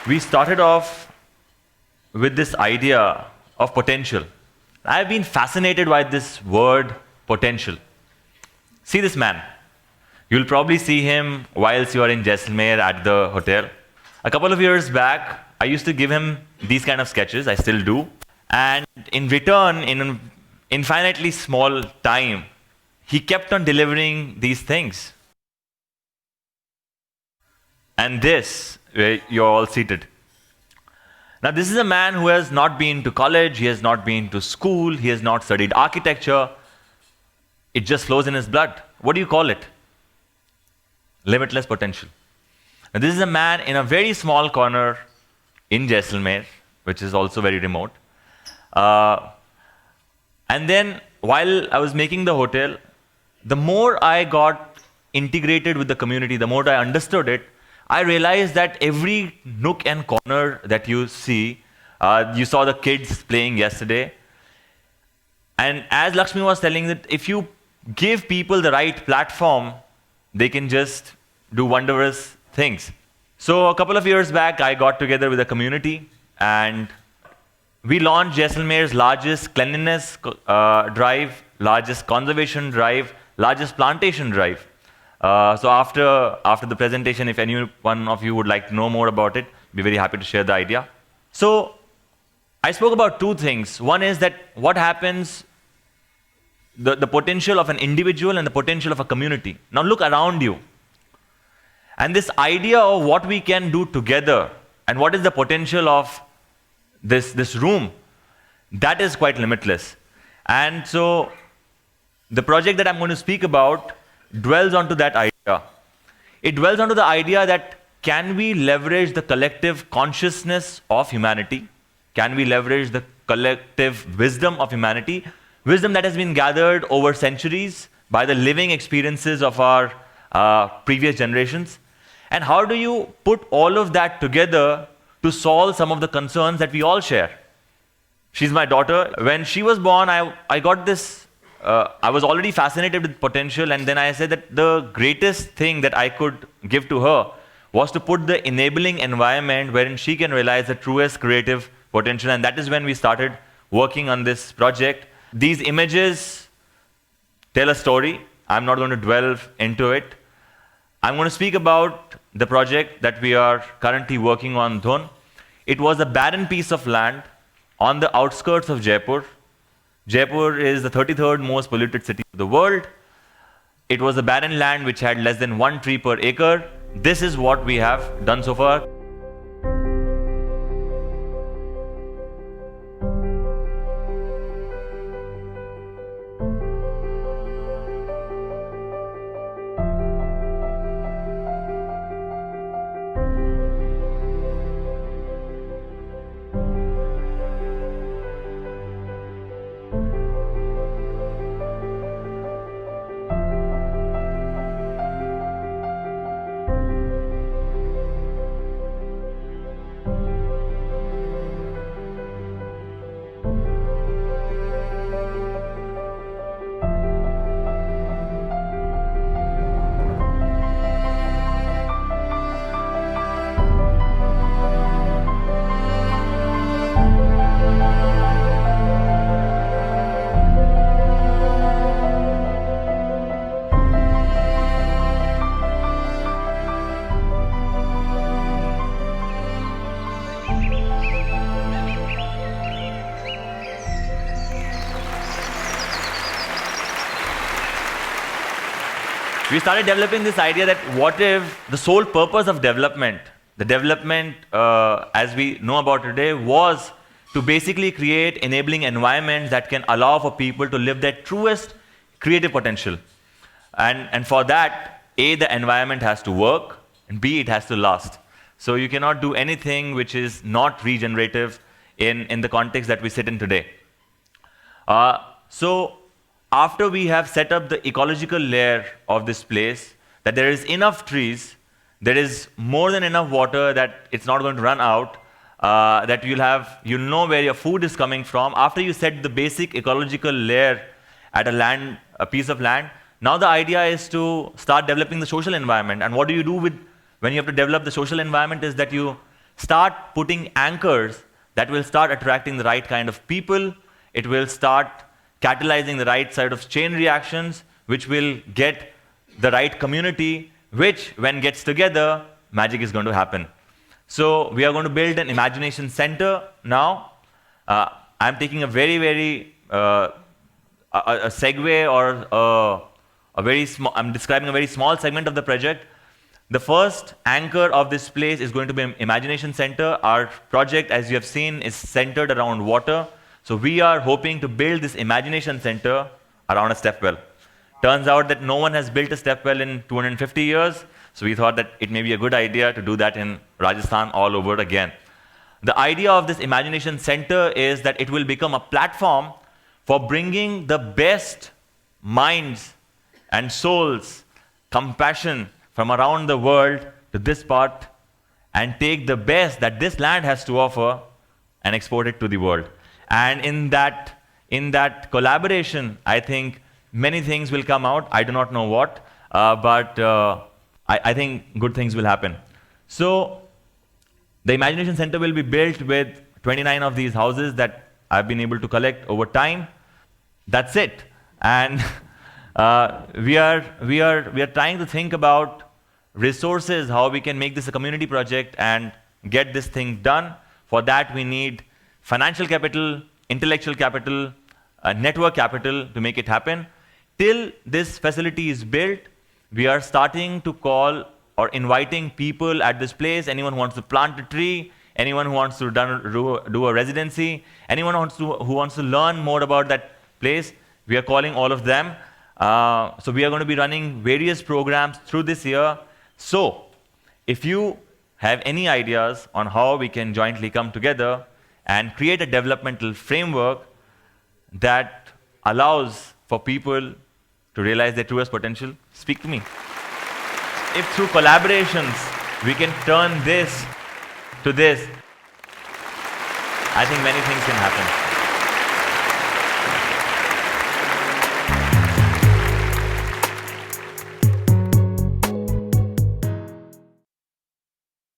We started off with this idea of potential. I've been fascinated by this word potential. See this man. You'll probably see him whilst you are in Jaisalmer at the hotel. A couple of years back, I used to give him these kind of sketches, I still do. And in return, in an infinitely small time, he kept on delivering these things. And this, where you're all seated. Now, this is a man who has not been to college, he has not been to school, he has not studied architecture. It just flows in his blood. What do you call it? Limitless potential. Now, this is a man in a very small corner in Jaisalmer, which is also very remote. And then, while I was making the hotel, the more I got integrated with the community, the more I understood it, I realized that every nook and corner that you see, you saw the kids playing yesterday. And as Lakshmi was telling that if you give people the right platform, they can just do wondrous things. So a couple of years back, I got together with the community and we launched Jaisalmer's largest cleanliness drive, largest conservation drive, largest plantation drive. So after the presentation, if any one of you would like to know more about it, be very happy to share the idea. So I spoke about two things. One is that what happens, the potential of an individual and the potential of a community. Now look around you. And this idea of what we can do together and what is the potential of this room, that is quite limitless. And so the project that I'm going to speak about dwells onto that idea. It dwells onto the idea that can we leverage the collective consciousness of humanity? Can we leverage the collective wisdom of humanity? Wisdom that has been gathered over centuries by the living experiences of our previous generations. And how do you put all of that together to solve some of the concerns that we all share? She's my daughter. When she was born, I got this I was already fascinated with potential, and then I said that the greatest thing that I could give to her was to put the enabling environment wherein she can realize the truest creative potential, and that is when we started working on this project. These images tell a story. I'm not going to delve into it. I'm going to speak about the project that we are currently working on, Dhun. It was a barren piece of land on the outskirts of Jaipur. Jaipur is the 33rd most polluted city of the world. It was a barren land which had less than 1 tree per acre. This is what we have done so far. We started developing this idea that what if the sole purpose of development, the development as we know about today, was to basically create enabling environments that can allow for people to live their truest creative potential. And for that, A, the environment has to work, and B, it has to last. So you cannot do anything which is not regenerative in the context that we sit in today. So after we have set up the ecological layer of this place, that there is enough trees, there is more than enough water that it's not going to run out, that you'll know where your food is coming from. After you set the basic ecological layer at a piece of land, now the idea is to start developing the social environment. And what do you do when you have to develop the social environment is that you start putting anchors that will start attracting the right kind of people. It will start catalyzing the right side of chain reactions, which will get the right community, which, when gets together, magic is going to happen. So we are going to build an imagination center now. I'm taking a very, very a segue or a very small. I'm describing a very small segment of the project. The first anchor of this place is going to be an imagination center. Our project, as you have seen, is centered around water. So we are hoping to build this imagination center around a step well. Turns out that no one has built a step well in 250 years. So we thought that it may be a good idea to do that in Rajasthan all over again. The idea of this imagination center is that it will become a platform for bringing the best minds and souls, compassion from around the world to this part and take the best that this land has to offer and export it to the world. And in that collaboration, I think many things will come out. I do not know what, but I think good things will happen. So the Imagination Center will be built with 29 of these houses that I've been able to collect over time. That's it. And we are trying to think about resources, how we can make this a community project and get this thing done. For that, we need financial capital, intellectual capital, network capital to make it happen. Till this facility is built, we are starting to call or inviting people at this place. Anyone who wants to plant a tree, anyone who wants to do a residency, anyone who wants to learn more about that place, we are calling all of them. So we are going to be running various programs through this year. So if you have any ideas on how we can jointly come together and create a developmental framework that allows for people to realize their truest potential, speak to me. If through collaborations we can turn this to this, I think many things can happen.